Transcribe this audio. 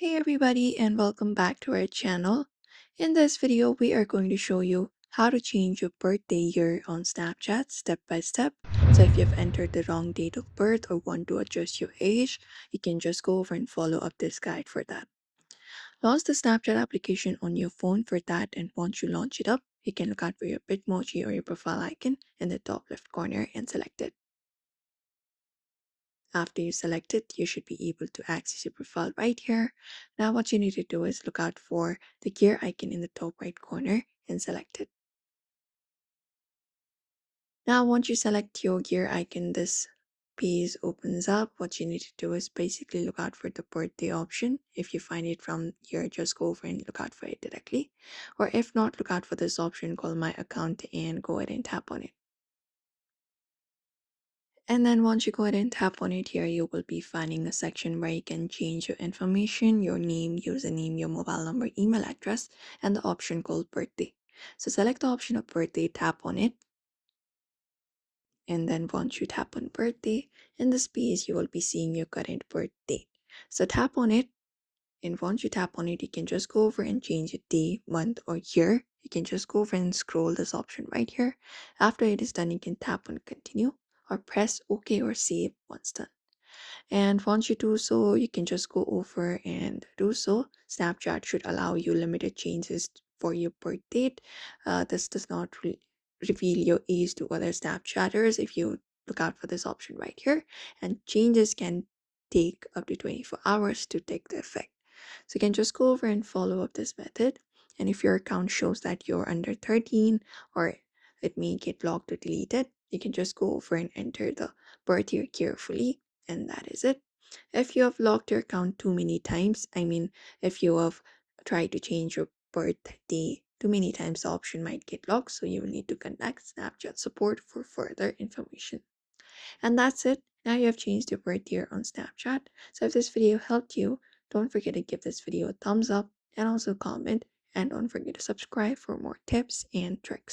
Hey everybody and welcome back to our channel. In this video, we are going to show you how to change your birthday year on Snapchat step by step. So if you've entered the wrong date of birth or want to adjust your age, you can just go over and follow up this guide for that. Launch the Snapchat application on your phone for that, and once you launch it up, you can look out for your Bitmoji or your profile icon in the top left corner and select it. After you select it, you should be able to access your profile right here. Now what you need to do is look out for the gear icon in the top right corner and select it. Now once you select your gear icon, this page opens up. What you need to do is basically look out for the birthday option. If you find it from here, just go over and look out for it directly. Or if not, look out for this option called My Account and go ahead and tap on it. And then once you go ahead and tap on it here, you will be finding a section where you can change your information, your name, username, your mobile number, email address, and the option called birthday. So select the option of birthday, tap on it. And then once you tap on birthday, in the space, you will be seeing your current birth date. So tap on it. And once you tap on it, you can just go over and change your day, month, or year. You can just go over and scroll this option right here. After it is done, you can tap on continue or press OK or save once done. And once you do so, you can just go over and do so. Snapchat should allow you limited changes for your birth date. This does not reveal your age to other Snapchatters if you look out for this option right here. And changes can take up to 24 hours to take the effect. So you can just go over and follow up this method. And if your account shows that you're under 13 or it may get locked or deleted, you can just go over and enter the birth year carefully, and that is it. If you have locked your account too many times, if you have tried to change your birthday too many times, the option might get locked, so you will need to contact Snapchat support for further information. And that's it. Now you have changed your birth year on Snapchat. So if this video helped you, don't forget to give this video a thumbs up and also comment. And don't forget to subscribe for more tips and tricks.